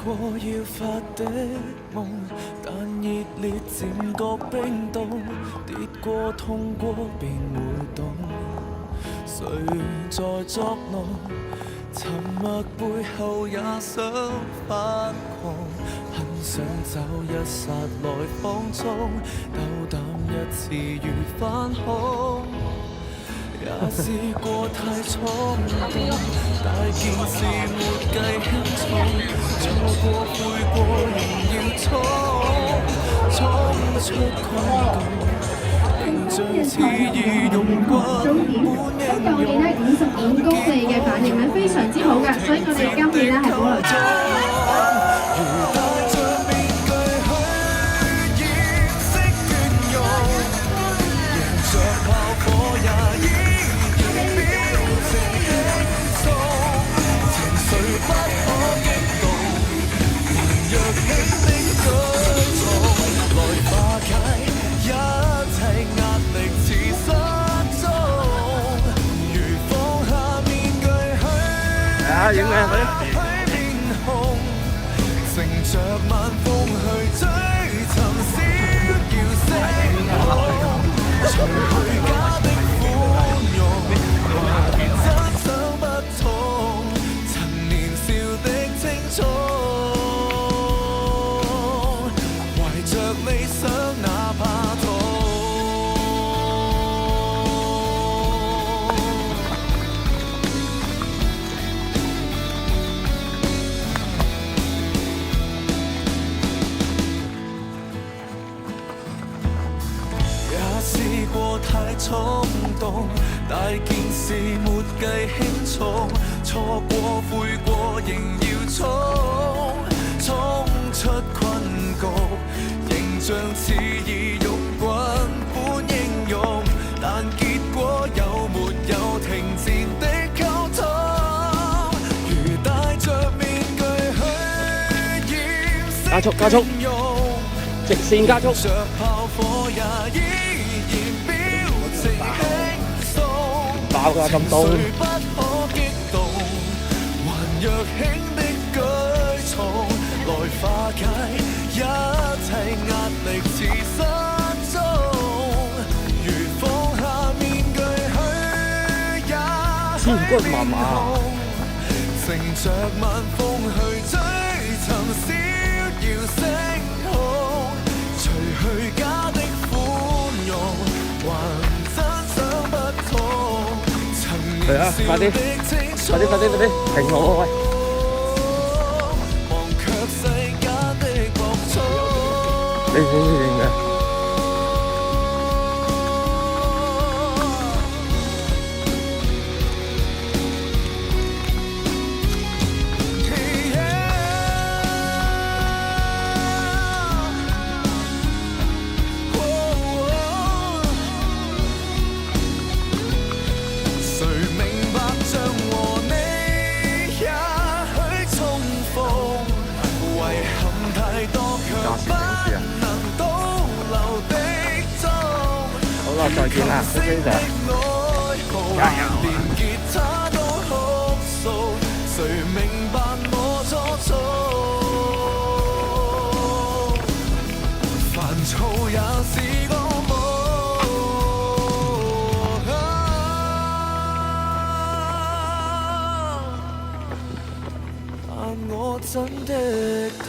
過要發的夢，但熱烈漸覺冰凍，跌過痛過便會懂，誰在作弄？沉默背後也想發狂，很想找一剎來放縱，鬥膽一次如反恐。也試過太衝動，大件事沒計輕重，錯過悔過仍要衝出困局，形象似已用慣本應用。今日我哋咧55公里嘅反應咧非常之好嘅，所以我哋今年咧係保留咗。影咩佢？乘着晚風去追尋逍遙星空，除去假的寬容，還真想不通，曾年少的青葱，懷着理想哪怕痛。試過太衝動，大件事沒計輕重，錯過悔過仍要衝出困局，形象似已用慣本應用，但結果有沒有停戰的溝通，如戴着面具去掩飾。加速，直線加速。爆㗎咁凍！還若輕的舉重，來化解一切壓力似失蹤，如放下面具去也去面紅，乘着晚風去追尋逍遙星空，除去假的寬容，還真想不通。嚟啊！快啲，停我喂！你好啦，再見啦，小飛仔，加油！我真的痛。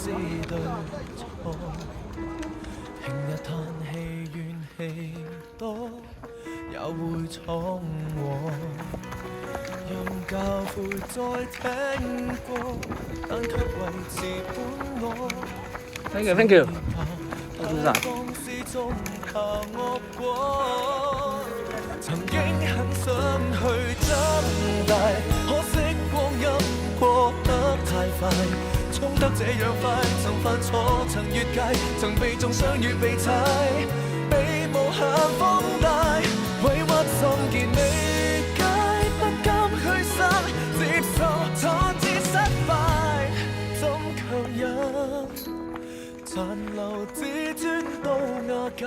知對錯，平日嘆氣怨氣多，也會闖禍。任教誨再聽過，但卻維持本我。Thank you。放肆種下惡果，曾經很想去長大，可惜光陰過得太快，衝得這樣快，曾犯錯，曾越界，曾被中傷與被踩，被無限放大，委屈心結未解，不甘虛心接受挫折失敗，怎強忍？殘留自尊到瓦解，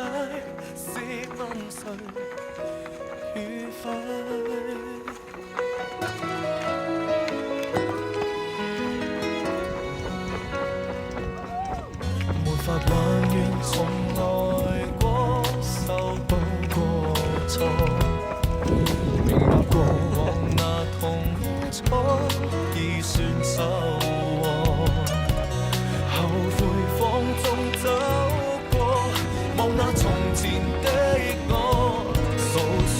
試問誰愉快？沒法還原從來過，受到過錯，明白過往那痛楚，已算收穫。後悔放縱走過，望那從前的我，數算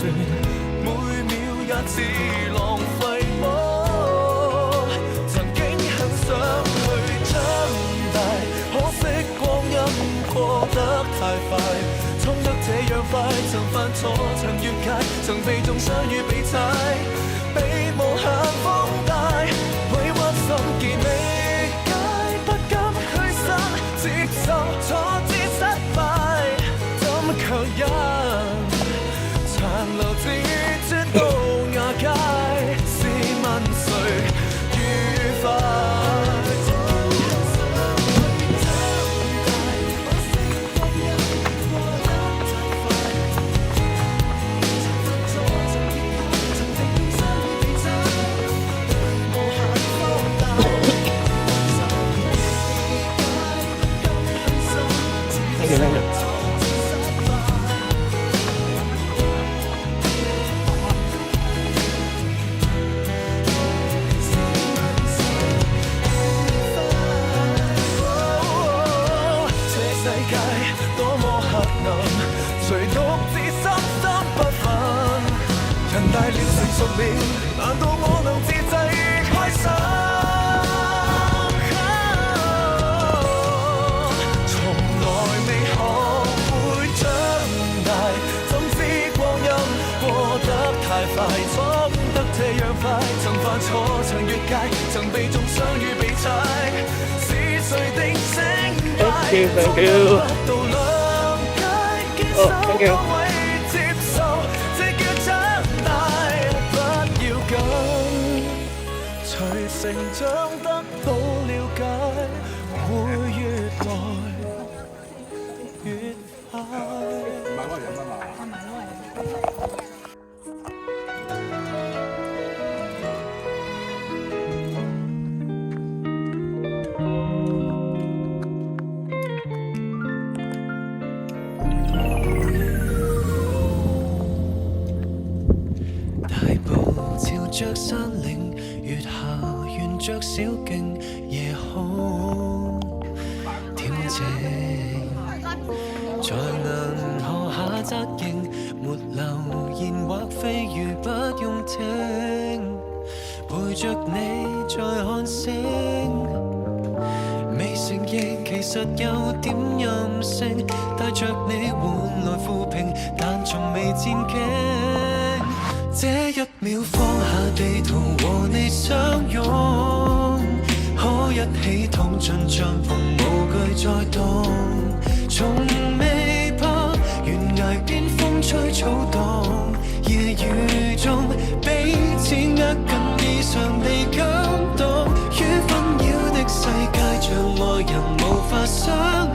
每秒也似浪費麼？曾經很想去長大，可惜光陰過得太快，衝得這樣快，曾犯錯，曾越界，曾被中傷與被踩，被無限放大，委屈心結未。接受挫折失敗，怎強忍？殘留自尊到瓦解，試問誰愉快？誰獨自深深不忿？人大了成熟了，難道我能自制開心？從來未學會長大，怎知光陰過得太快，衝得這樣快，曾犯錯，曾越界，曾被中傷與被踩，是誰定勝敗？衝得不到兩。Thank you。接受，這叫長大，不要緊。隨成長得到了解，會越來越快。着山嶺，月下沿着小徑，夜空恬靜。在銀河下紮營，沒流言或蜚語不用聽，陪着你在看星。未承認其實有點任性，帶着你換來撫平，但從未戰驚。這一秒放下地圖和你相擁，可一起躺進帳篷，無懼再凍。從未怕懸崖邊風吹草動，夜雨中彼此握緊異常地感動。於紛擾的世界，像愛人無法相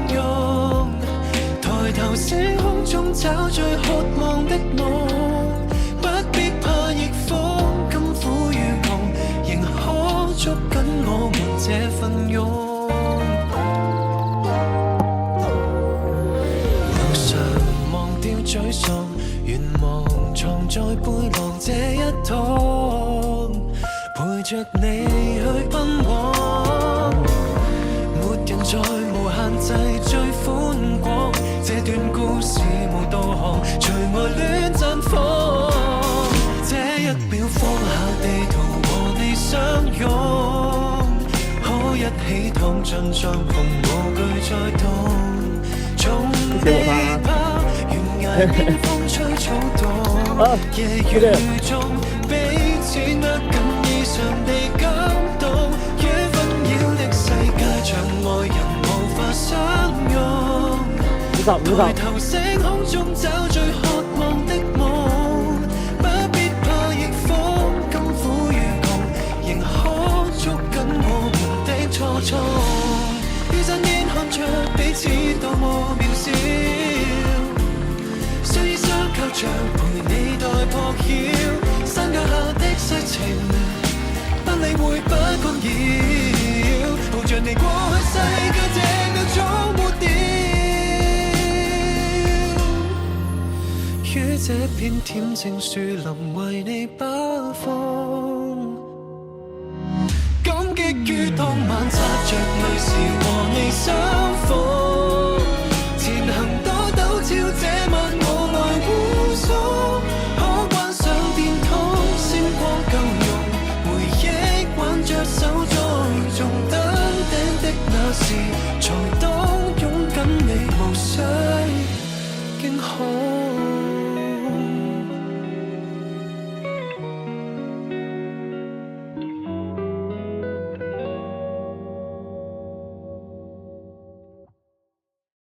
擁。抬頭星空中找最渴望的夢。捉緊我們這份擁，路上忘掉沮喪，願望藏在背囊這一趟，陪着你去奔往，沒人在起躺進帳篷，無懼再動。總未怕懸崖邊風吹草動，夜雨中彼此握緊異常地感動。於紛擾的世界，場外人無法相擁。抬頭星空中找最渴望的夢，不必怕逆風，甘苦與共，仍可捉緊我們的初衷。於真煙看着彼此多麼渺小，相依相靠着陪你待破曉。山腳下的世情，不理會不干擾，抱着你過去世界這秒總抹掉。於這片恬靜樹林為你把風，感激於當晚擦着淚時和你相逢。前行多陡峭，這晚我來護送，可關上電筒，星光夠用，回憶挽着手，在仲登頂的那時才